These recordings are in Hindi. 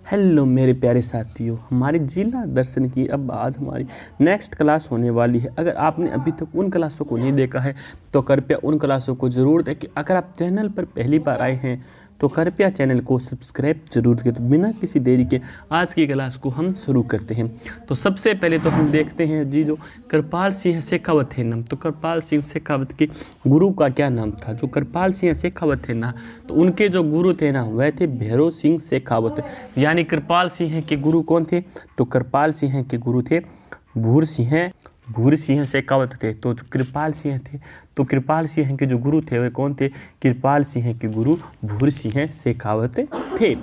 हेलो मेरे प्यारे साथियों, हमारी जिला दर्शन की अब आज हमारी नेक्स्ट क्लास होने वाली है। अगर आपने अभी तक उन क्लासों को नहीं देखा है तो कृपया उन क्लासों को ज़रूर देखें। अगर आप चैनल पर पहली बार आए हैं तो कृपया चैनल को सब्सक्राइब जरूर करें। तो बिना किसी देरी के आज की क्लास को हम शुरू करते हैं। तो सबसे पहले तो हम देखते हैं जी, जो कृपाल सिंह शेखावत है ना, तो कृपाल सिंह शेखावत के गुरु का क्या नाम था। जो कृपाल सिंह शेखावत है ना, तो उनके जो गुरु थे ना वह थे भैरव सिंह शेखावत। यानी कृपाल सिंह के गुरु कौन थे, तो कृपाल सिंह के गुरु थे भूर सिंह शेखावत थे। तो जो कृपाल सिंह थे, तो कृपाल सिंह के जो गुरु थे वे कौन थे, कृपाल सिंह के गुरु भूर सिंह शेखावत थे।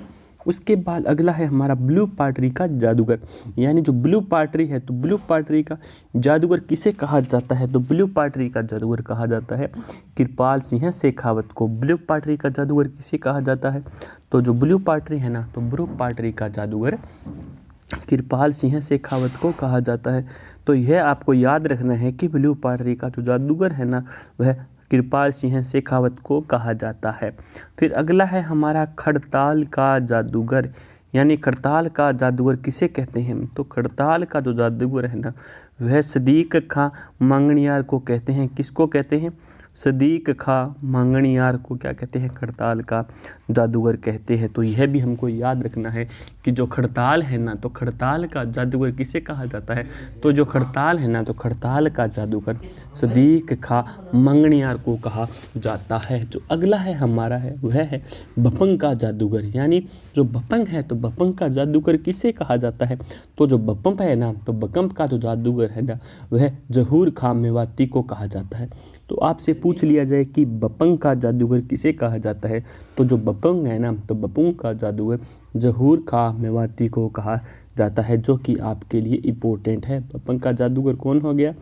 उसके बाद अगला है हमारा ब्लू पाटरी का जादूगर। यानी जो ब्लू पाटरी है, तो ब्लू पाटरी का जादूगर किसे कहा जाता है, तो ब्लू पाटरी का जादूगर कहा जाता है कृपाल सिंह शेखावत को। ब्लू पाटरी का जादूगर किसे कहा जाता है, तो जो ब्लू पाटरी है ना, तो ब्लू पाटरी का जादूगर कृपाल सिंह शेखावत को कहा जाता है। तो यह आपको याद रखना है कि ब्लू पाटरी का जो जादूगर है ना वह कृपाल सिंह शेखावत को कहा जाता है। फिर अगला है हमारा खड़ताल का जादूगर। यानी खड़ताल का जादूगर किसे कहते हैं, तो खड़ताल का जो जादूगर है ना वह सदीक खां मंगनियार को कहते हैं। किसको कहते हैं, सदीक खां मंगनियार को क्या कहते हैं, खड़ताल का जादूगर कहते हैं। तो यह भी हमको याद रखना है कि जो खड़ताल है ना, तो खड़ताल का जादूगर किसे कहा जाता है, तो जो खड़ताल है ना, तो खड़ताल का जादूगर सदीक खां मंगनियार को कहा जाता है। जो अगला है हमारा है वह है भपंग का जादूगर। यानी जो भपंग है, तो भपंग का जादूगर किसे कहा जाता है, तो जो भपंग है ना, तो भपंग का जो जादूगर है ना वह जहूर खां मेवाती को कहा जाता है। तो आपसे पूछ लिया जाए कि भपंग का जादूगर किसे कहा जाता है, तो जो भपंग है ना, तो भपंग का जादूगर जहूर खां मेवाती को कहा जाता है, जो कि आपके लिए इम्पोर्टेंट है। भपंग का जादूगर कौन हो गया,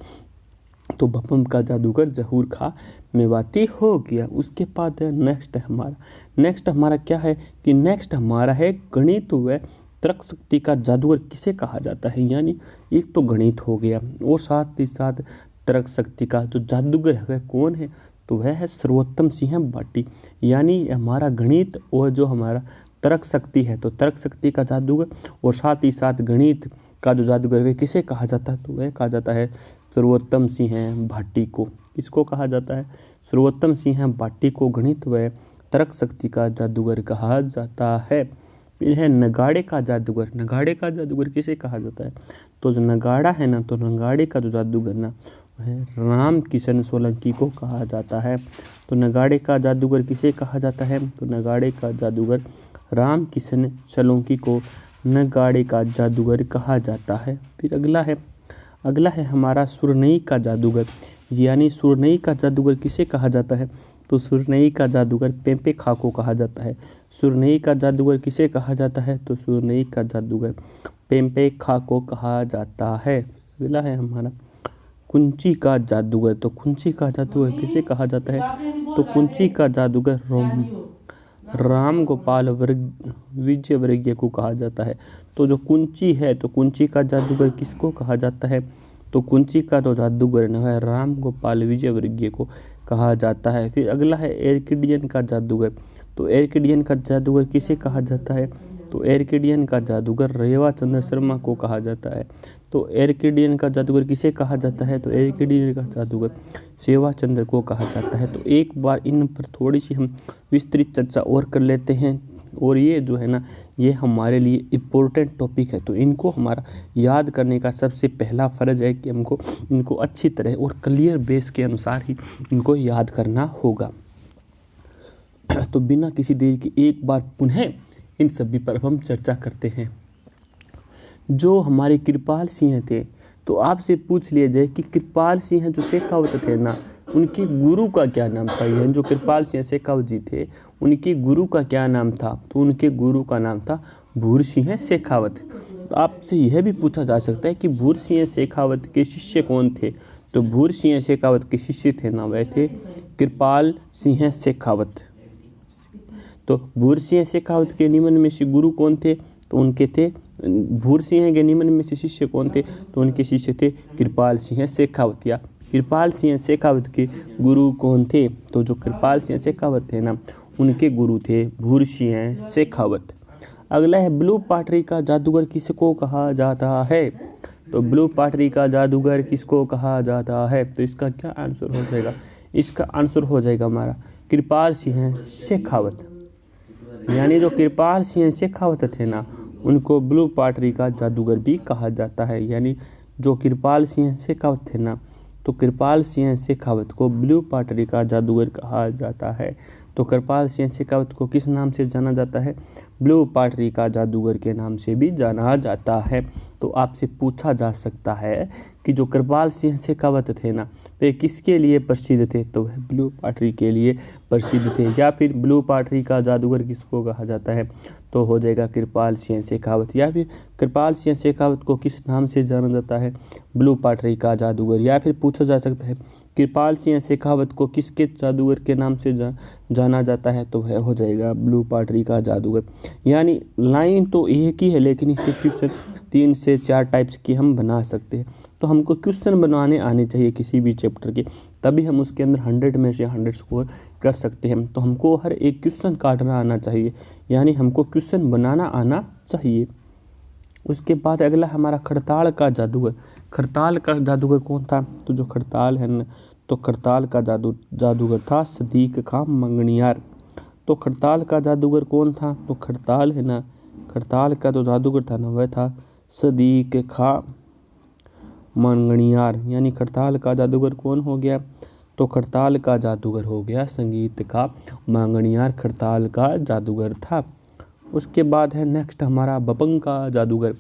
तो भपंग का जादूगर जहूर खां मेवाती हो गया। उसके बाद नेक्स्ट हमारा क्या है कि नेक्स्ट हमारा है गणित व तर्क शक्ति का जादूगर किसे कहा जाता है। यानी एक तो गणित हो गया और साथ ही साथ तर्क शक्ति का जो जादूगर है वह कौन है, तो वह है सर्वोत्तम सिंह भाटी। यानी हमारा गणित और जो हमारा तर्क शक्ति है, तो तर्क शक्ति का जादूगर और साथ ही साथ गणित का जो जादूगर वह किसे कहा जाता है, तो वह कहा जाता है सर्वोत्तम सिंह भाटी को। किसको कहा जाता है, सर्वोत्तम सिंह भाटी को गणित व तर्क शक्ति का जादूगर कहा जाता है। फिर है नगाड़े का जादूगर। नगाड़े का जादूगर किसे कहा जाता है, तो जो नगाड़ा है ना, तो नगाड़े का जो जादूगर ना वह राम किशन सोलंकी को कहा जाता है। तो नगाड़े का जादूगर किसे कहा जाता है, तो नगाड़े का जादूगर राम किशन सोलंकी को नगाड़े का जादूगर कहा जाता है। फिर अगला है हमारा सुरनई का जादूगर। यानी सुरनई का जादूगर किसे कहा जाता है, तो सुरनई का जादूगर पेंपे खां को कहा जाता है। सुरनई का जादूगर किसे कहा जाता है, तो सुरनई का जादूगर पेंपे खां को कहा जाता है। अगला है हमारा कुंची का जादूगर। तो कुंची का जादूगर किसे कहा जाता है, तो कुंची का जादूगर राम गोपाल विजयवर्गीय को कहा जाता है। तो जो कुंची है, तो कुंची का जादूगर किसको कहा जाता है, तो कुंची का जो जादूगर है राम गोपाल विजयवर्गीय को कहा जाता है। फिर अगला है एरकिडियन का जादूगर। तो एरकिडियन का जादूगर किसे कहा जाता है, तो एरकिडियन का जादूगर रेवा चंद्र शर्मा को कहा जाता है। तो एरकिडियन का जादूगर किसे कहा जाता है, तो एरकिडियन का जादूगर सेवा चंद्र को कहा जाता है। तो एक बार इन पर थोड़ी सी हम विस्तृत चर्चा और कर लेते हैं। और ये जो है ना, ये हमारे लिए इम्पोर्टेंट टॉपिक है, तो इनको हमारा याद करने का सबसे पहला फ़र्ज है कि हमको इनको अच्छी तरह और क्लियर बेस के अनुसार ही इनको याद करना होगा। तो बिना किसी देरी के एक बार पुनः इन सभी पर हम चर्चा करते हैं। जो हमारे कृपाल सिंह थे, तो आपसे पूछ लिया जाए कि कृपाल सिंह जो शेखावत थे ना, उनके गुरु का क्या नाम था। यह जो कृपाल सिंह शेखावत जी थे, उनके गुरु का क्या नाम था, तो उनके गुरु का नाम था भूर सिंह शेखावत। तो आपसे यह भी पूछा जा सकता है कि भूर सिंह शेखावत के शिष्य कौन थे, तो भूर सिंह शेखावत के शिष्य थे ना वह थे कृपाल सिंह शेखावत। तो भूर सिंह शेखावत के निमन में से गुरु कौन थे, तो उनके थे भूर सिंह के निमन में से शिष्य कौन थे, तो उनके शिष्य थे कृपाल सिंह शेखावत। या कृपाल सिंह शेखावत के गुरु कौन थे, तो जो कृपाल सिंह शेखावत थे ना उनके गुरु थे भूर सिंह शेखावत। अगला है ब्लू पाटरी का जादूगर किसको कहा जाता है। तो ब्लू पाटरी का जादूगर किसको कहा जाता है। तो इसका क्या आंसर हो जाएगा, इसका आंसर हो जाएगा हमारा कृपाल सिंह शेखावत। यानी जो कृपाल सिंह शेखावत थे ना, उनको ब्लू पाटरी का जादूगर भी कहा जाता है। यानी जो कृपाल सिंह शेखावत थे ना, तो कृपाल सिंह शेखावत को ब्लू पाटरी का जादूगर कहा जाता है। तो कृपाल सिंह शेखावत को किस नाम से जाना जाता है, ब्लू पाटरी का जादूगर के नाम से भी जाना जाता है। तो आपसे पूछा जा सकता है कि जो कृपाल सिंह शेखावत थे ना, वे किसके लिए प्रसिद्ध थे। तो वह ब्लू पाटरी के लिए प्रसिद्ध थे। या फिर ब्लू पाटरी का जादूगर किसको कहा जाता है, तो हो जाएगा कृपाल सिंह शेखावत। या फिर कृपाल सिंह शेखावत को किस नाम से जाना जाता है, ब्लू पाटरी का जादूगर। या फिर पूछा जा सकता है कृपाल सिंह शेखावत को किसके जादूगर के नाम से जाना जाता है, तो वह हो जाएगा ब्लू पाटरी का जादूगर। यानी लाइन तो एक ही है, लेकिन इसे क्वेश्चन 3 से 4 टाइप्स की हम बना सकते हैं। तो हमको क्वेश्चन बनाने आने चाहिए किसी भी चैप्टर के, तभी हम उसके अंदर 100 में से 100 स्कोर कर सकते हैं। तो हमको हर एक क्वेश्चन काटना आना चाहिए, यानी हमको क्वेश्चन बनाना आना चाहिए। उसके बाद अगला हमारा खड़ताल का जादूगर। खड़ताल का जादूगर कौन था, तो जो खड़ताल है ना, तो खड़ताल का जादूगर था सदीक खां मंगनियार। तो खड़ताल का जादूगर कौन था, तो खड़ताल है ना, खड़ताल का जो जादूगर था ना, वह था सदीक खां मंगनियार। यानी खड़ताल का जादूगर कौन हो गया, तो खड़ताल का जादूगर हो गया संगीत का मंगनियार, खड़ताल का जादूगर था। उसके बाद है नेक्स्ट हमारा बपंग का जादूगर।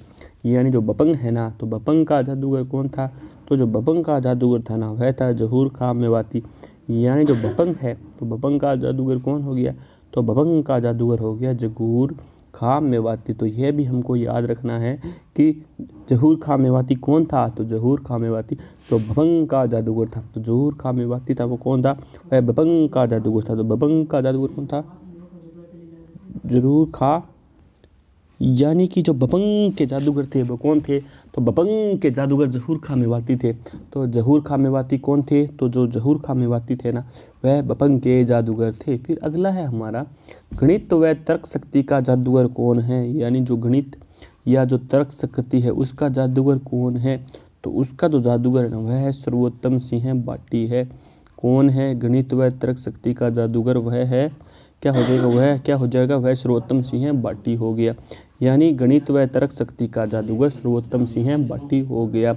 यानी जो बपंग है ना, तो बपंग का जादूगर कौन था, तो जो बपंग का जादूगर था ना, वह था जहूर खां मेवाती। यानी जो बपंग है, तो बपंग का जादूगर कौन हो गया, तो बपंग का जादूगर हो गया जहूर खां मेवाती। तो यह भी हमको याद रखना है कि जहूर खां मेवाती कौन था, तो जहूर खां मेवाती जो बपंग का जादूगर था। तो जहूर खां मेवाती था, वो कौन था, वह बपंग का जादूगर था। तो बपंग का जादूगर कौन था, जहूर खां। यानी कि जो बपंग के जादूगर थे वो कौन थे, तो बपंग के जादूगर जहूर खां मेवाती थे। तो जहूर खां मेवाती कौन थे, तो जो जहूर खां मेवाती थे ना, वह बपंग के जादूगर थे। फिर अगला है हमारा गणित व तर्क शक्ति का जादूगर कौन है। यानी जो गणित या जो तर्क शक्ति है उसका जादूगर कौन है, तो उसका जो जादूगर है ना, वह है सर्वोत्तम सिंह बाटी है। कौन है गणित व तर्क शक्ति का जादूगर, वह है क्या हो जाएगा, वह क्या हो जाएगा, वह सर्वोत्तम सिंह बाटी हो गया। यानी गणित व तर्क शक्ति का जादूगर सर्वोत्तम सिंह बाटी हो गया।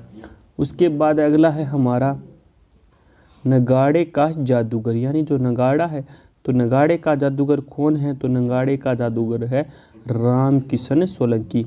उसके बाद अगला है हमारा नगाड़े का जादूगर। यानी जो नगाड़ा है, तो नगाड़े का जादूगर कौन है, तो नगाड़े का जादूगर है राम किशन सोलंकी।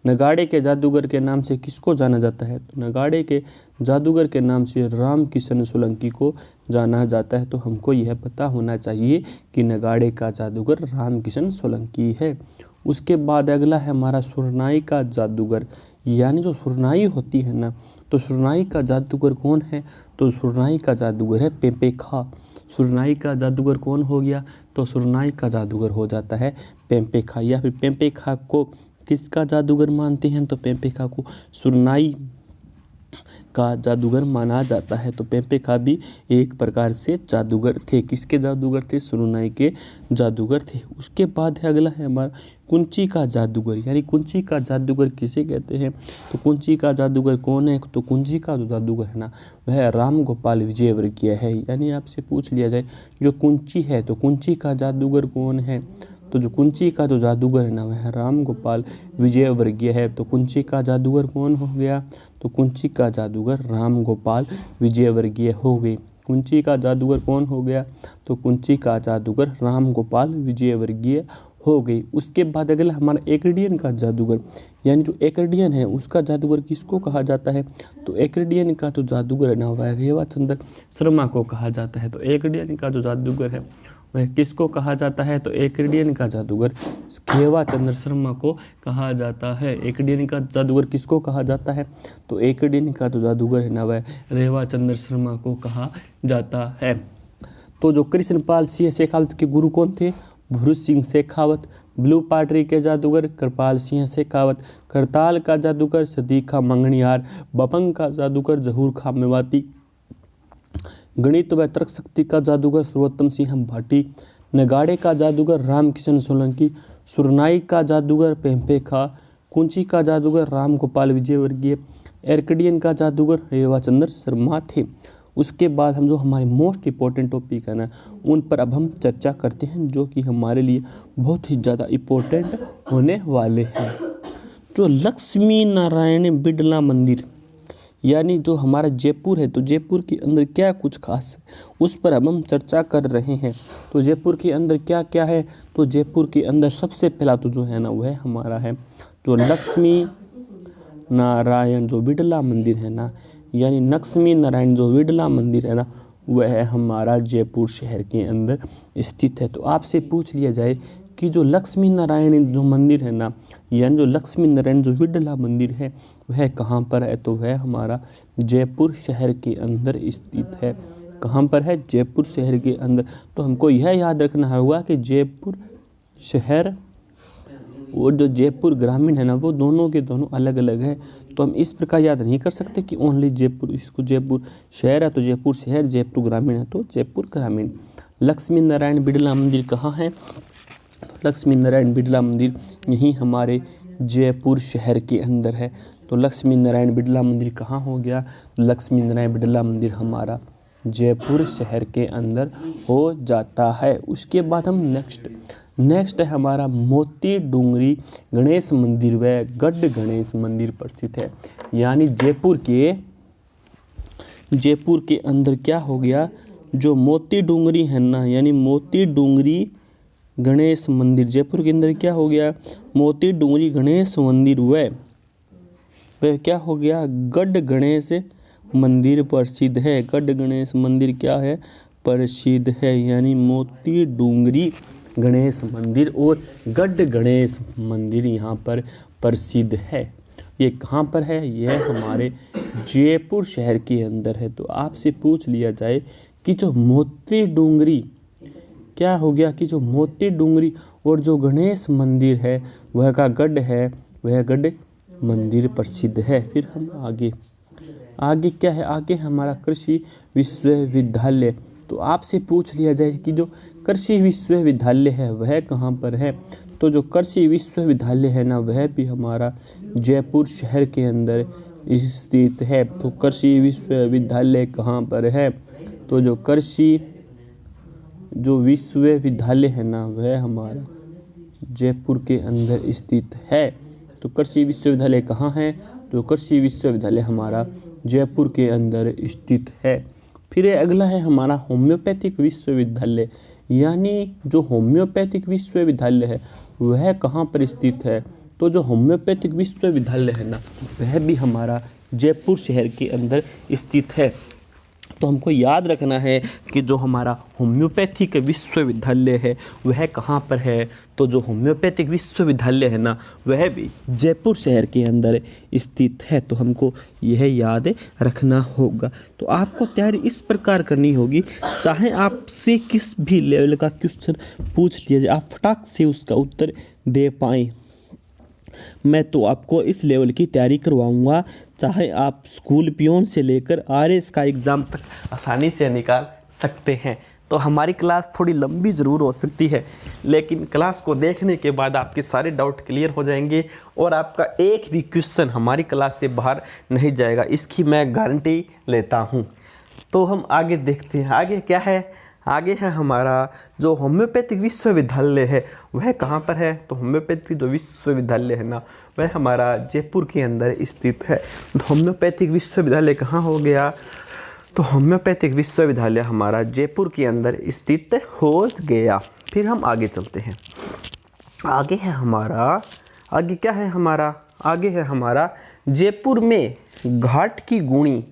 नगाड़े के जादूगर के नाम से किसको जाना जाता है, तो नगाड़े के जादूगर के नाम से राम किशन सोलंकी को जाना जाता है। तो हमको यह पता होना चाहिए कि नगाड़े का जादूगर राम किशन सोलंकी है। उसके बाद अगला है हमारा सुरनाई का जादूगर। यानी जो सुरनाई होती है ना, तो सुरनाई का जादूगर कौन है, तो सुरनाई का जादूगर है पेंपे खां। सुरनाई का जादूगर कौन हो गया, तो सुरनाई का जादूगर हो जाता है पेंपे खां। या फिर पेंपे खां को किसका जादूगर मानते हैं, तो पेंपे खां को सुरनाई का जादूगर माना जाता है। तो पेंपे खां भी एक प्रकार से जादूगर थे। किसके जादूगर थे, सुरनाई के जादूगर थे। उसके बाद है अगला है हमारा कुंची का जादूगर। यानी कुंची का जादूगर किसे कहते हैं, तो कुंची का जादूगर कौन है, तो कुंची का जो जादूगर है ना, वह राम गोपाल विजयवर्गीय है। यानी आपसे पूछ लिया जाए जो कुंची है, तो कुंची का जादूगर कौन है, तो जो कुंची का जो जादूगर है ना, वह राम गोपाल विजयवर्गीय है। तो कुंची का जादूगर कौन हो गया, तो कुंची का जादूगर राम गोपाल विजयवर्गीय हो गए। कुंची का जादूगर कौन हो गया, तो कुंची का जादूगर राम गोपाल विजयवर्गीय हो गई। उसके बाद अगला हमारा एकडियन का जादूगर। यानी जो एकडियन है उसका जादूगर किसको कहा जाता है, तो एकडियन का जो जादूगर है ना, वह रेवाचंद्र शर्मा को कहा जाता है। तो एकडियन का जो जादूगर है वह किसको कहा जाता है, तो एकडियन का जादूगर रेवाचंद्र शर्मा को कहा जाता है। एकडियन का जादूगर किसको कहा जाता है, तो एकडियन का जो जादूगर है ना, वह रेवाचंद्र शर्मा को कहा जाता है। तो जो कृष्णपाल सिंह शेखावत के गुरु कौन थे, भूरी सिंह शेखावत। ब्लू पाटरी के जादूगर कृपाल सिंह शेखावत। करताल का जादूगर सदीक खां मंगनियार। बपंग का जादूगर जहूर खां मेवाती। गणित व तर्क शक्ति का जादूगर सर्वोत्तम सिंह भाटी। नगाड़े का जादूगर राम किशन सोलंकी। सुरनाई का जादूगर पेम्पे खा, कुंची का जादूगर राम गोपाल विजयवर्गीय, एर्कडियन का जादूगर रेवाचंद्र शर्मा थे। उसके बाद हम जो हमारे मोस्ट इम्पोर्टेंट टॉपिक है ना, उन पर अब हम चर्चा करते हैं, जो कि हमारे लिए बहुत ही ज़्यादा इम्पोर्टेंट होने वाले हैं। जो लक्ष्मी नारायण बिड़ला मंदिर, यानी जो हमारा जयपुर है, तो जयपुर के अंदर क्या कुछ खास है, उस पर अब हम चर्चा कर रहे हैं। तो जयपुर के अंदर क्या क्या है, तो जयपुर के अंदर सबसे पहला तो जो है ना, वह हमारा है जो लक्ष्मी नारायण जो बिड़ला मंदिर है ना, यानी लक्ष्मी नारायण जो बिड़ला मंदिर है ना, वह हमारा जयपुर शहर के अंदर स्थित है। तो आपसे पूछ लिया जाए कि जो लक्ष्मी नारायण जो मंदिर है ना, यानी जो लक्ष्मी नारायण जो बिड़ला मंदिर है, वह कहाँ पर है, तो वह हमारा जयपुर शहर के अंदर स्थित है। कहाँ पर है, जयपुर शहर के अंदर। तो हमको यह याद रखना होगा कि जयपुर शहर और जो जयपुर ग्रामीण है ना, वो दोनों के दोनों अलग अलग है। तो हम इस प्रकार याद नहीं कर सकते कि ओनली जयपुर, इसको जयपुर शहर है तो जयपुर शहर, जयपुर ग्रामीण है तो जयपुर ग्रामीण। लक्ष्मी नारायण बिड़ला मंदिर कहाँ है, लक्ष्मी नारायण बिड़ला मंदिर यहीं हमारे जयपुर शहर के अंदर है। तो लक्ष्मी नारायण बिड़ला मंदिर कहाँ हो गया, लक्ष्मी नारायण बिड़ला मंदिर हमारा जयपुर शहर के अंदर हो जाता है। उसके बाद हम नेक्स्ट है हमारा मोती डूंगरी गणेश मंदिर व गढ़ गणेश मंदिर प्रसिद्ध है। यानी जयपुर के अंदर क्या हो गया, जो मोती डूंगरी है ना, यानी मोती डूंगरी गणेश मंदिर, जयपुर के अंदर क्या हो गया, मोती डूंगरी गणेश मंदिर वह क्या हो गया, गढ़ गणेश मंदिर प्रसिद्ध है। गढ़ गणेश मंदिर क्या है, प्रसिद्ध है। यानी मोती डूंगरी गणेश मंदिर और गढ़ गणेश मंदिर यहाँ पर प्रसिद्ध है। ये कहाँ पर है, यह हमारे जयपुर शहर के अंदर है। तो आपसे पूछ लिया जाए कि जो मोती डूंगरी क्या हो गया, कि जो मोती डूंगरी और जो गणेश मंदिर है वह का गढ़ है, वह गढ़ मंदिर प्रसिद्ध है। फिर हम आगे क्या है, आगे हमारा कृषि विश्वविद्यालय। तो आपसे पूछ लिया जाए कि जो कृषि विश्वविद्यालय है वह कहाँ पर है, तो जो कृषि विश्वविद्यालय है ना, वह भी हमारा जयपुर शहर के अंदर स्थित है। तो कृषि विश्वविद्यालय कहाँ पर है, तो जो कृषि जो विश्वविद्यालय है ना, वह हमारा जयपुर के अंदर स्थित है। तो कृषि विश्वविद्यालय कहाँ है, तो कृषि विश्वविद्यालय हमारा जयपुर के अंदर स्थित है। फिर अगला है हमारा होम्योपैथिक विश्वविद्यालय। यानी जो होम्योपैथिक विश्वविद्यालय है वह कहाँ पर स्थित है, तो जो होम्योपैथिक विश्वविद्यालय है ना, वह भी हमारा जयपुर शहर के अंदर स्थित है। तो हमको याद रखना है कि जो हमारा होम्योपैथिक विश्वविद्यालय है वह कहाँ पर है, तो जो होम्योपैथिक विश्वविद्यालय है ना, वह भी जयपुर शहर के अंदर स्थित है। तो हमको यह याद रखना होगा। तो आपको तैयारी इस प्रकार करनी होगी, चाहे आपसे किस भी लेवल का क्वेश्चन पूछ लिया जाए, आप फटाक से उसका उत्तर दे पाएँ। मैं तो आपको इस लेवल की तैयारी करवाऊंगा, चाहे आप स्कूल पियोन से लेकर आरएस का एग्ज़ाम तक आसानी से निकाल सकते हैं। तो हमारी क्लास थोड़ी लंबी ज़रूर हो सकती है, लेकिन क्लास को देखने के बाद आपके सारे डाउट क्लियर हो जाएंगे और आपका एक भी क्वेश्चन हमारी क्लास से बाहर नहीं जाएगा, इसकी मैं गारंटी लेता हूँ। तो हम आगे देखते हैं, आगे क्या है, आगे है हमारा जो होम्योपैथिक विश्वविद्यालय है वह कहाँ पर है, तो होम्योपैथिक जो विश्वविद्यालय है ना, वह हमारा जयपुर के अंदर स्थित है। होम्योपैथिक विश्वविद्यालय कहाँ हो गया, तो होम्योपैथिक विश्वविद्यालय हमारा जयपुर के अंदर स्थित हो गया। फिर हम आगे चलते हैं, आगे है हमारा, आगे क्या है हमारा, आगे है हमारा जयपुर में घाट की गुणी।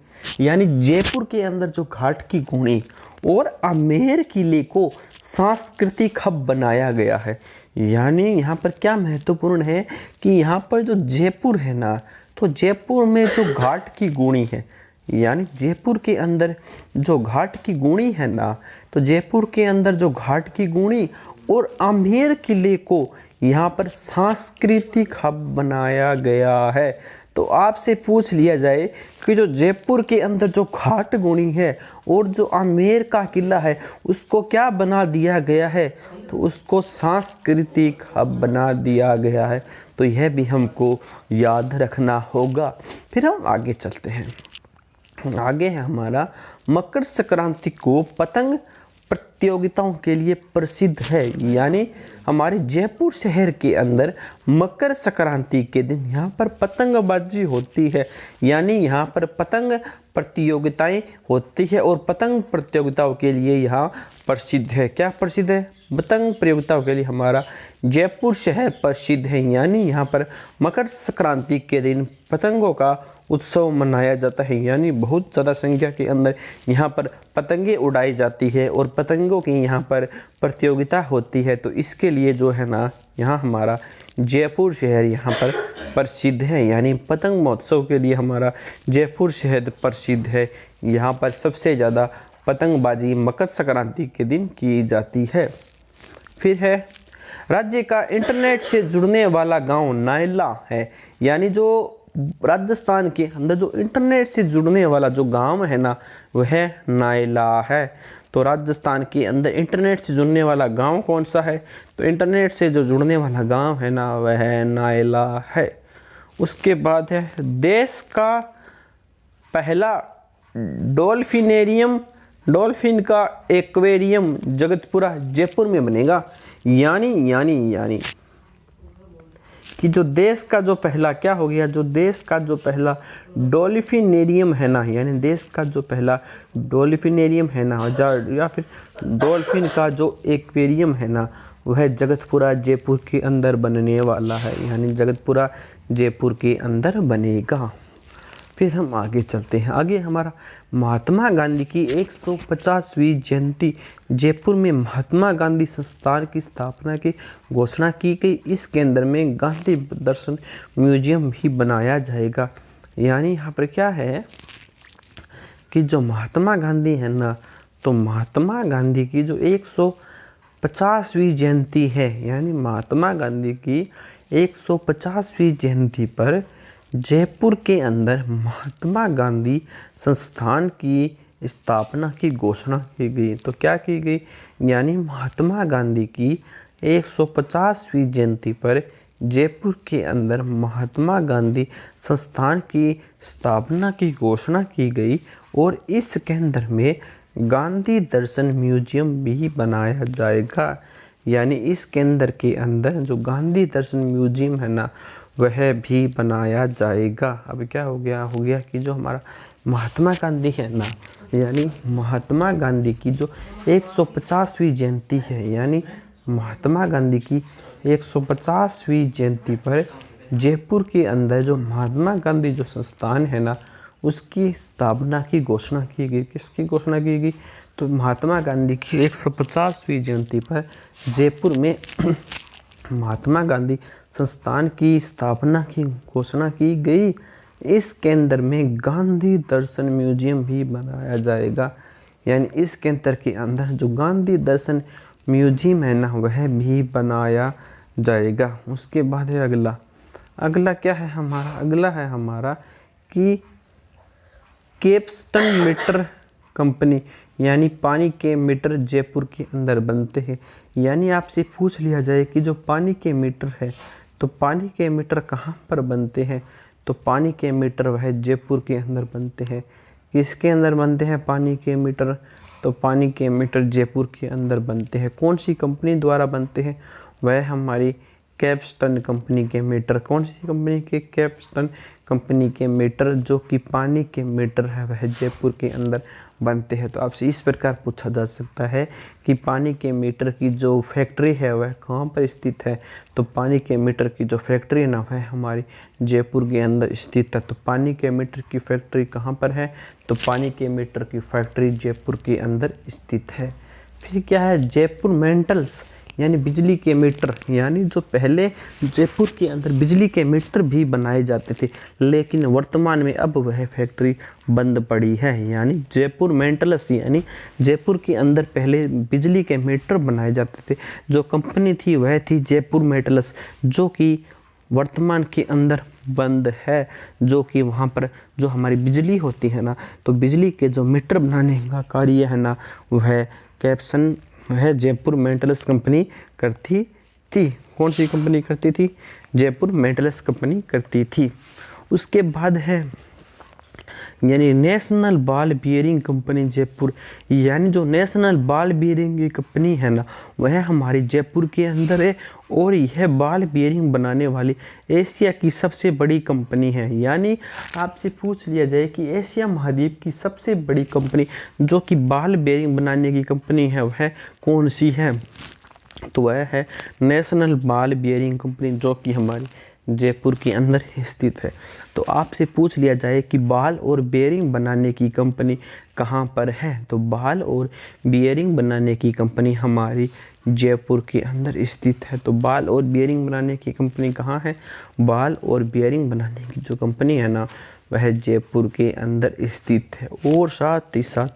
यानी जयपुर के अंदर जो घाट की गुणी और आमेर किले को सांस्कृतिक हब बनाया गया है। यानी यहाँ पर क्या महत्वपूर्ण है कि यहाँ पर जो जयपुर है ना, तो जयपुर में जो घाट की गुणी है, यानी जयपुर के अंदर जो घाट की गुणी है ना, तो जयपुर के अंदर जो घाट की गुणी और आमेर किले को यहाँ पर सांस्कृतिक हब बनाया गया है। तो आपसे पूछ लिया जाए कि जो जयपुर के अंदर जो घाटगुणी है और जो आमेर का किला है उसको क्या बना दिया गया है, तो उसको सांस्कृतिक हब बना दिया गया है। तो यह भी हमको याद रखना होगा। फिर हम आगे चलते हैं। आगे है हमारा मकर संक्रांति को पतंग प्रतियोगिताओं के लिए प्रसिद्ध है। यानी हमारे जयपुर शहर के अंदर मकर संक्रांति के दिन यहाँ पर पतंगबाजी होती है। यानी यहाँ पर पतंग प्रतियोगिताएं होती है और पतंग प्रतियोगिताओं के लिए यहाँ प्रसिद्ध है। क्या प्रसिद्ध है? पतंग प्रतियोगिताओं के लिए हमारा जयपुर शहर प्रसिद्ध है। यानी यहाँ पर मकर संक्रांति के दिन पतंगों का उत्सव मनाया जाता है। यानी बहुत ज़्यादा संख्या के अंदर यहाँ पर पतंगे उड़ाई जाती है और पतंगों की यहाँ पर प्रतियोगिता होती है। तो इसके लिए जो है ना, यहाँ हमारा जयपुर शहर यहाँ पर प्रसिद्ध है। यानी पतंग महोत्सव के लिए हमारा जयपुर शहर प्रसिद्ध है। यहाँ पर सबसे ज़्यादा पतंगबाजी मकर संक्रांति के दिन की जाती है। फिर है राज्य का इंटरनेट से जुड़ने वाला गांव नायला है। यानी जो राजस्थान के अंदर जो इंटरनेट से जुड़ने वाला जो गांव है ना, वह नायला है। तो राजस्थान के अंदर इंटरनेट से जुड़ने वाला गांव कौन सा है? तो इंटरनेट से जो जुड़ने वाला गांव है ना, वह नायला है। उसके बाद है देश का पहला डॉल्फिन का एक्वेरियम जगतपुरा जयपुर में बनेगा। यानी कि जो देश का जो पहला क्या हो गया, जो देश का जो पहला डॉल्फिनेरियम है ना, यानी देश का जो पहला डॉल्फिनेरियम है ना, या फिर डॉल्फिन का जो एक्वेरियम है ना, वह जगतपुरा जयपुर के अंदर बनने वाला है। यानी जगतपुरा जयपुर के अंदर बनेगा। फिर हम आगे चलते हैं। आगे हमारा महात्मा गांधी की 150वीं जयंती, जयपुर में महात्मा गांधी संस्थान की स्थापना की घोषणा की गई। इस केंद्र में गांधी दर्शन म्यूजियम भी बनाया जाएगा। यानी यहाँ पर क्या है कि जो महात्मा गांधी है ना, तो महात्मा गांधी की जो 150वीं जयंती है, यानी महात्मा गांधी की 150वीं जयंती पर जयपुर के अंदर महात्मा गांधी संस्थान की स्थापना की घोषणा की गई। तो क्या की गई? यानी महात्मा गांधी की 150वीं जयंती पर जयपुर के अंदर महात्मा गांधी संस्थान की स्थापना की घोषणा की गई और इस केंद्र में गांधी दर्शन म्यूजियम भी बनाया जाएगा। यानी इस केंद्र के अंदर जो गांधी दर्शन म्यूजियम है ना, वह भी बनाया जाएगा। अब क्या हो गया कि जो हमारा महात्मा गांधी है ना, यानी महात्मा गांधी की जो 150वीं जयंती है, यानी महात्मा गांधी की 150वीं जयंती पर जयपुर के अंदर जो महात्मा गांधी जो संस्थान है ना, उसकी स्थापना की घोषणा की गई। किसकी घोषणा की गई? तो महात्मा गांधी की 150वीं जयंती पर जयपुर में महात्मा गांधी संस्थान की स्थापना की घोषणा की गई। इस केंद्र में गांधी दर्शन म्यूजियम भी बनाया जाएगा। यानी इस केंद्र के अंदर जो गांधी दर्शन म्यूजियम है ना, वह भी बनाया जाएगा। उसके बाद है अगला क्या है हमारा? अगला है हमारा कि कैप्स्टन मीटर कंपनी, यानी पानी के मीटर जयपुर के अंदर बनते हैं। यानी आपसे पूछ लिया जाए कि जो पानी के मीटर है, तो पानी के मीटर कहाँ पर बनते हैं? तो पानी के मीटर वह जयपुर के अंदर बनते हैं। किसके अंदर बनते हैं पानी के मीटर? तो पानी के मीटर जयपुर के अंदर बनते हैं। कौन सी कंपनी द्वारा बनते हैं? वह हमारी कैप्स्टन कंपनी के मीटर। कौन सी कंपनी के? कैप्स्टन कंपनी के मीटर, जो कि पानी के मीटर है, वह जयपुर के अंदर बनते हैं। तो आपसे इस प्रकार पूछा जा सकता है कि पानी के मीटर की जो फैक्ट्री है वह कहाँ पर स्थित है? तो पानी के मीटर की जो फैक्ट्री है ना, वह हमारी जयपुर के अंदर स्थित है। तो पानी के मीटर की फैक्ट्री कहाँ पर है? तो पानी के मीटर की फैक्ट्री जयपुर के अंदर स्थित है। फिर क्या है? जयपुर मेंटल्स, यानी बिजली के मीटर। यानी जो पहले जयपुर के अंदर बिजली के मीटर भी बनाए जाते थे, लेकिन वर्तमान में अब वह फैक्ट्री बंद पड़ी है। यानी जयपुर मेंटल्स, यानी जयपुर के अंदर पहले बिजली के मीटर बनाए जाते थे। जो कंपनी थी वह थी जयपुर मेंटल्स, जो कि वर्तमान के अंदर बंद है, जो कि वहाँ पर जो हमारी बिजली होती है ना, तो बिजली के जो मीटर बनाने का कार्य है ना, वह कैप्सन वह जयपुर मेंटेनेंस कंपनी करती थी। कौन सी कंपनी करती थी? जयपुर मेंटेनेंस कंपनी करती थी। उसके बाद है यानी national ball bearing company Jaipur, यानी जो नेशनल बॉल बियरिंग की कंपनी है ना, वह हमारी जयपुर के अंदर है और यह बॉल बियरिंग बनाने वाली एशिया की सबसे बड़ी कंपनी है। यानी आपसे पूछ लिया जाए कि एशिया महाद्वीप की सबसे बड़ी कंपनी जो कि बॉल बियरिंग बनाने की कंपनी है, वह कौन सी है? तो वह है नेशनल बॉल बियरिंग कंपनी, जो कि हमारी जयपुर के अंदर स्थित है। तो आपसे पूछ लिया जाए कि बॉल और बेयरिंग बनाने की कंपनी कहाँ पर है, तो बॉल और बियरिंग बनाने की कंपनी हमारी जयपुर के अंदर स्थित है। तो बॉल और बियरिंग बनाने की कंपनी कहाँ है? बॉल और बियरिंग बनाने की जो कंपनी है ना, वह जयपुर के अंदर स्थित है। और साथ ही साथ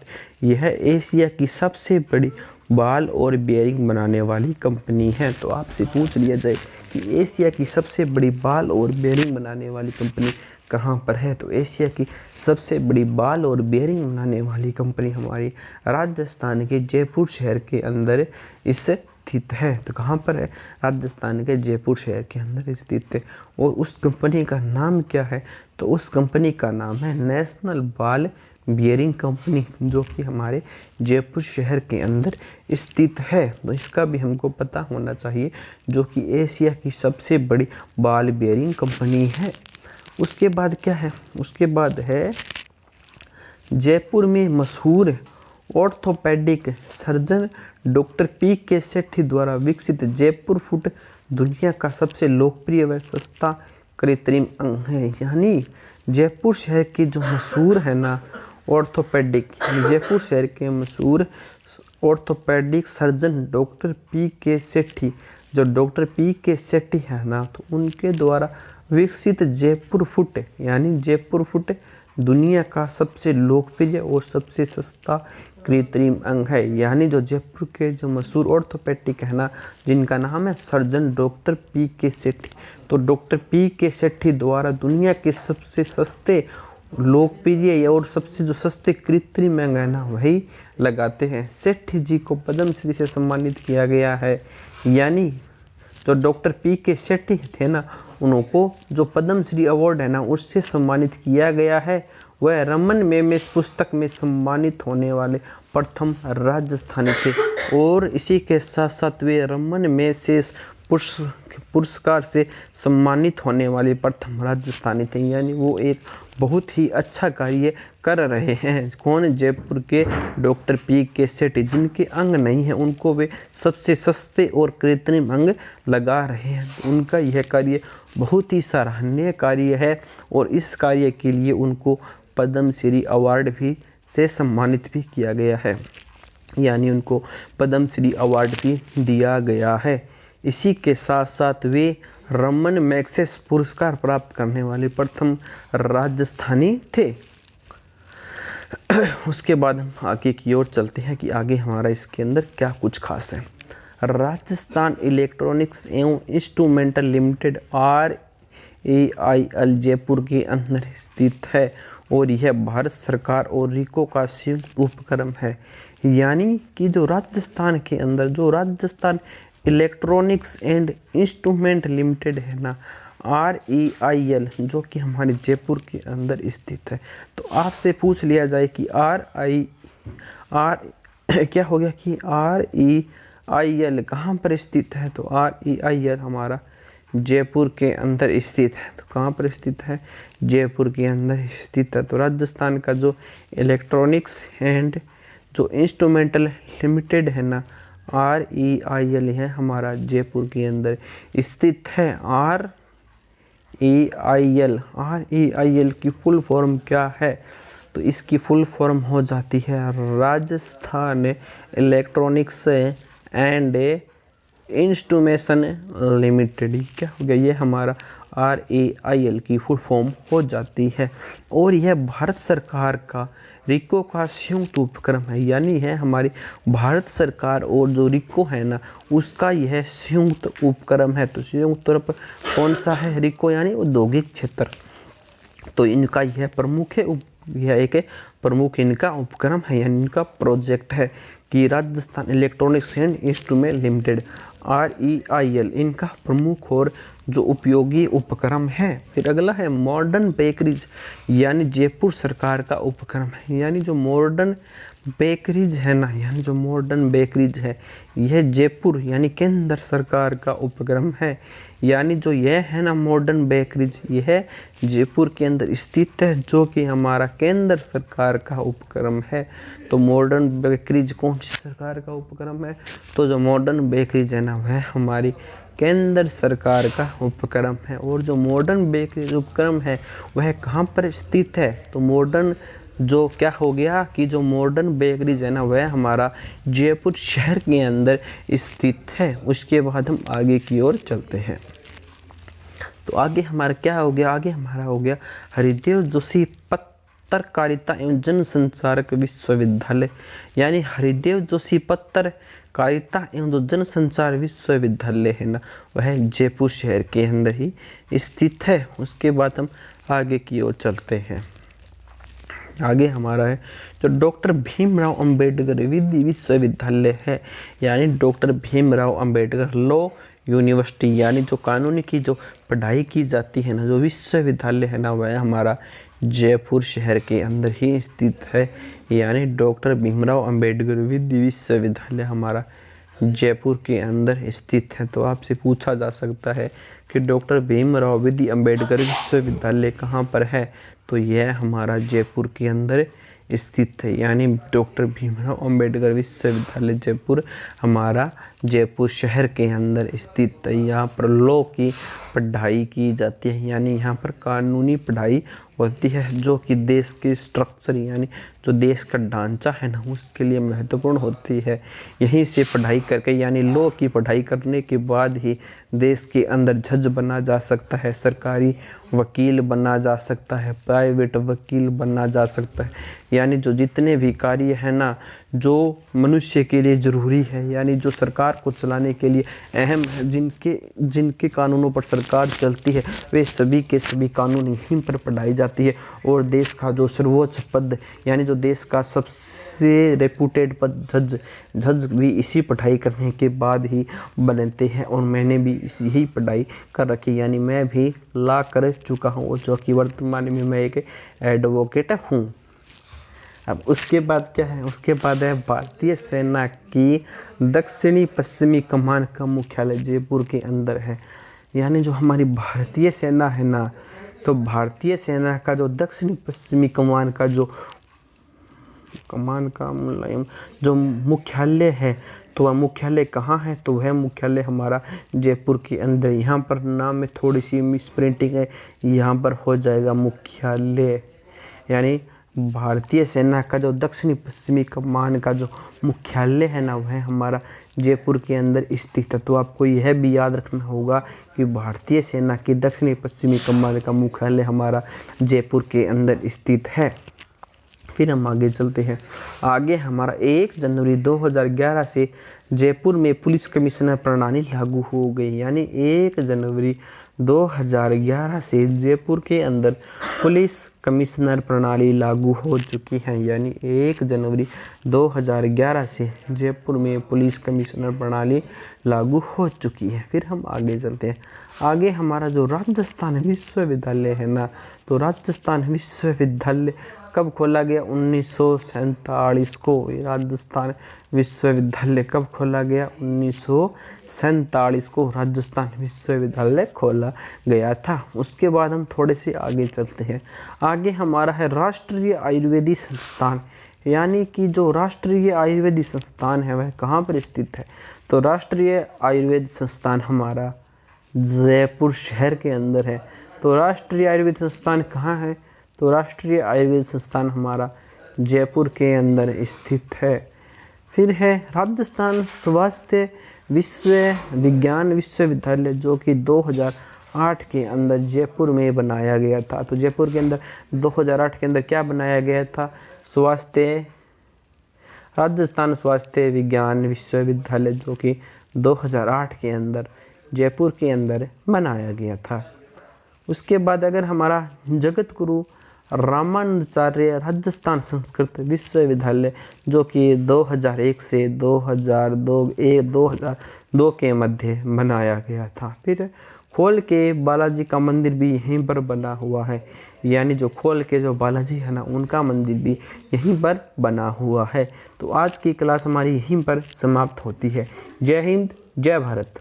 यह एशिया की सबसे बड़ी बॉल और बियरिंग बनाने वाली कंपनी है। तो आपसे पूछ लिया जाए कि एशिया की सबसे बड़ी बॉल और बियरिंग बनाने वाली कंपनी कहाँ पर है, तो एशिया की सबसे बड़ी बॉल और बियरिंग बनाने वाली कंपनी हमारी राजस्थान के जयपुर शहर के अंदर स्थित है। तो कहाँ पर है? राजस्थान के जयपुर शहर के अंदर स्थित है। और उस कंपनी का नाम क्या है? तो उस कंपनी का नाम है नेशनल बॉल बियरिंग कंपनी, जो कि हमारे जयपुर शहर के अंदर स्थित है। तो इसका भी हमको पता होना चाहिए, जो कि एशिया की सबसे बड़ी बॉल बियरिंग कंपनी है। उसके बाद क्या है? उसके बाद है जयपुर में मशहूर ऑर्थोपेडिक सर्जन डॉक्टर पी.के. सेठी द्वारा विकसित जयपुर फुट दुनिया का सबसे लोकप्रिय व सस्ता कृत्रिम अंग है। यानी जयपुर शहर की जो मशहूर है ना ऑर्थोपेडिक, जयपुर शहर के मशहूर ऑर्थोपेडिक सर्जन डॉक्टर पी.के. सेठी, जो डॉक्टर पी.के. सेठी है ना, तो उनके द्वारा विकसित जयपुर फुट, यानी जयपुर फुट दुनिया का सबसे लोकप्रिय और सबसे सस्ता कृत्रिम अंग है। यानी जो जयपुर के जो मशहूर ऑर्थोपेडिक है ना, जिनका नाम है सर्जन डॉक्टर पी.के. सेठी, तो डॉक्टर पी.के. सेठी द्वारा दुनिया के सबसे सस्ते लोकप्रिय और सबसे जो सस्ते कृत्रिम अंग है ना, वही लगाते हैं। सेठी जी को पद्मश्री से सम्मानित किया गया है। यानी जो डॉक्टर पी.के. सेठी थे ना, उनको जो पद्मश्री अवार्ड है ना, उससे सम्मानित किया गया है। वह रमन मेमेस पुस्तक में सम्मानित होने वाले प्रथम राजस्थानी थे। और इसी के साथ साथ वे रमन मेसेस पुरस्कार से सम्मानित होने वाले प्रथम राजस्थानी थे। यानी वो एक बहुत ही अच्छा कार्य कर रहे हैं। कौन? जयपुर के डॉक्टर पी.के. सेठी, जिनके अंग नहीं है उनको वे सबसे सस्ते और कृत्रिम अंग लगा रहे हैं। उनका यह कार्य बहुत ही सराहनीय कार्य है और इस कार्य के लिए उनको पद्मश्री अवार्ड भी से सम्मानित भी किया गया है। यानी उनको पद्मश्री अवार्ड भी दिया गया है। इसी के साथ साथ वे रमन मैग्सेस पुरस्कार प्राप्त करने वाले प्रथम राजस्थानी थे। उसके बाद हम आगे की ओर चलते हैं कि आगे हमारा इसके अंदर क्या कुछ खास है। राजस्थान इलेक्ट्रॉनिक्स एवं इंस्ट्रूमेंटल लिमिटेड REIL जयपुर के अंदर स्थित है और यह भारत सरकार और रिको का संयुक्त उपक्रम है। यानी कि जो राजस्थान के अंदर जो Rajasthan electronics and instrument limited है ना, REIL, जो कि हमारे जयपुर के अंदर स्थित है। तो आपसे पूछ लिया जाए कि क्या हो गया कि REIL कहाँ पर स्थित है, तो REIL हमारा जयपुर के अंदर स्थित है। तो कहाँ पर स्थित है? जयपुर के अंदर स्थित है। तो राजस्थान का जो इलेक्ट्रॉनिक्स एंड जो इंस्ट्रूमेंटल लिमिटेड है ना, REIL है हमारा जयपुर के अंदर स्थित है। REIL की फुल फॉर्म क्या है? तो इसकी फुल फॉर्म हो जाती है Rajasthan electronics and instrumentation limited. क्या हो गया? ये हमारा RAIL की फुल फॉर्म हो जाती है। और यह भारत सरकार का रिको का संयुक्त उपक्रम है, यानी है हमारी भारत सरकार और जो रिको है ना उसका यह संयुक्त उपक्रम है। तो संयुक्त तौर पर कौन सा है? रिको यानी औद्योगिक क्षेत्र। तो इनका यह प्रमुख है यह एक प्रमुख इनका उपक्रम है, यानी इनका प्रोजेक्ट है कि Rajasthan electronics and instrument limited REIL इनका प्रमुख और जो उपयोगी उपक्रम है। फिर अगला है मॉडर्न बेकरीज, यानी जयपुर सरकार का उपक्रम है। यानी जो मॉडर्न बेकरीज है ना, यानी जो मॉडर्न बेकरीज है यह जयपुर यानी केंद्र सरकार का उपक्रम है। यानी जो यह है ना मॉडर्न बेकरीज यह जयपुर के अंदर स्थित है, जो कि हमारा केंद्र सरकार का उपक्रम है। तो मॉडर्न बेकरीज कौन सी सरकार का उपक्रम है? तो जो मॉडर्न बेकरीज है ना वह हमारी केंद्र सरकार का उपक्रम है। और जो मॉडर्न बेकरीज उपक्रम है वह कहाँ पर स्थित है? तो मॉडर्न जो क्या हो गया कि जो मॉडर्न बेकरीज है ना वह हमारा जयपुर शहर के अंदर स्थित है। उसके बाद हम आगे की ओर चलते हैं। तो आगे हमारा क्या हो गया? आगे हमारा हो गया हरिदेव जोशी पत्रकारिता एवं जनसंचारक विश्वविद्यालय। यानी हरिदेव जोशी पत्रकारिता एवं जो जनसंचार विश्वविद्यालय है ना वह जयपुर शहर के अंदर ही स्थित है। उसके बाद हम आगे की ओर चलते हैं। आगे हमारा है जो डॉक्टर भीमराव अंबेडकर विधि विश्वविद्यालय है। यानी doctor Bhimrao Ambedkar law university, यानी जो कानूनी की जो पढ़ाई की जाती है ना जो विश्वविद्यालय है ना वह हमारा जयपुर शहर के अंदर ही स्थित है। यानी डॉक्टर भीमराव अंबेडकर विधि विश्वविद्यालय हमारा जयपुर के अंदर स्थित है। तो आपसे पूछा जा सकता है कि डॉक्टर भीमराव विधि अंबेडकर विश्वविद्यालय कहाँ पर है? तो यह हमारा जयपुर के अंदर स्थित है। यानी डॉक्टर भीमराव अंबेडकर विश्वविद्यालय जयपुर हमारा जयपुर शहर के अंदर स्थित है। यहाँ पर लॉ की पढ़ाई की जाती है, यानी यहाँ पर कानूनी पढ़ाई होती है जो कि देश के स्ट्रक्चर यानी जो देश का ढांचा है ना उसके लिए महत्वपूर्ण होती है। यहीं से पढ़ाई करके यानी लॉ की पढ़ाई करने के बाद ही देश के अंदर जज बना जा सकता है, सरकारी वकील बना जा सकता है, प्राइवेट वकील बना जा सकता है। यानी जो जितने भी कार्य है ना जो मनुष्य के लिए ज़रूरी है, यानी जो सरकार को चलाने के लिए अहम है, जिनके कानूनों पर सरकार चलती है वे सभी के सभी कानून यहीं पर पढ़ाई जाती है। और देश का जो सर्वोच्च पद यानी जो देश का सबसे रेपुटेड पद जज भी इसी पढ़ाई करने के बाद ही बनते हैं। और मैंने भी इसी ही पढ़ाई कर रखी, यानी मैं भी ला कर चुका हूँ और जो कि वर्तमान में मैं एक एडवोकेट हूँ। अब उसके बाद क्या है? उसके बाद है भारतीय सेना की दक्षिणी पश्चिमी कमान का मुख्यालय जयपुर के अंदर है। यानी जो हमारी भारतीय सेना है ना तो भारतीय सेना का जो दक्षिणी पश्चिमी कमान का जो मुख्यालय है तो वह मुख्यालय कहाँ है? तो वह मुख्यालय हमारा जयपुर के अंदर। यहाँ पर नाम में थोड़ी सी मिस प्रिंटिंग है, यहाँ पर हो जाएगा मुख्यालय। यानी भारतीय सेना का जो दक्षिणी पश्चिमी कमान का जो मुख्यालय है ना वह हमारा जयपुर के अंदर स्थित है। तो आपको यह भी याद रखना होगा कि भारतीय सेना की दक्षिणी पश्चिमी कमान का मुख्यालय हमारा जयपुर के अंदर स्थित है। फिर हम आगे चलते हैं। आगे हमारा 1 जनवरी 2011 से जयपुर में पुलिस कमिश्नर प्रणाली लागू हो गई। यानी 1 जनवरी 2011 से जयपुर के अंदर पुलिस कमिश्नर प्रणाली लागू हो चुकी है। यानी 1 जनवरी 2011 से जयपुर में पुलिस कमिश्नर प्रणाली लागू हो चुकी है। फिर हम आगे चलते हैं। आगे हमारा जो राजस्थान विश्वविद्यालय है ना तो राजस्थान विश्वविद्यालय कब खोला गया? 1947 को। राजस्थान विश्वविद्यालय कब खोला गया? 1947 को राजस्थान विश्वविद्यालय खोला गया था। उसके बाद हम थोड़े से आगे चलते हैं। आगे हमारा है राष्ट्रीय आयुर्वेदिक संस्थान। यानी कि जो राष्ट्रीय आयुर्वेदिक संस्थान है वह कहाँ पर स्थित है? तो राष्ट्रीय आयुर्वेद संस्थान हमारा जयपुर शहर के अंदर है। तो राष्ट्रीय आयुर्वेद संस्थान कहाँ है? तो राष्ट्रीय आयुर्वेद संस्थान हमारा जयपुर के अंदर स्थित है। फिर है राजस्थान स्वास्थ्य विज्ञान विश्वविद्यालय जो कि 2008 के अंदर जयपुर में बनाया गया था। तो जयपुर के अंदर 2008 के अंदर क्या बनाया गया था? राजस्थान स्वास्थ्य विज्ञान विश्वविद्यालय, जो कि 2008 के अंदर जयपुर के अंदर बनाया गया था। उसके बाद अगर हमारा जगत गुरु रामानुजाचार्य राजस्थान संस्कृत विश्वविद्यालय, जो कि 2001 से 2002 के मध्य बनाया गया था। फिर खोल के बालाजी का मंदिर भी यहीं पर बना हुआ है, यानी जो खोल के जो बालाजी है ना, उनका मंदिर भी यहीं पर बना हुआ है। तो आज की क्लास हमारी यहीं पर समाप्त होती है। जय हिंद, जय भारत।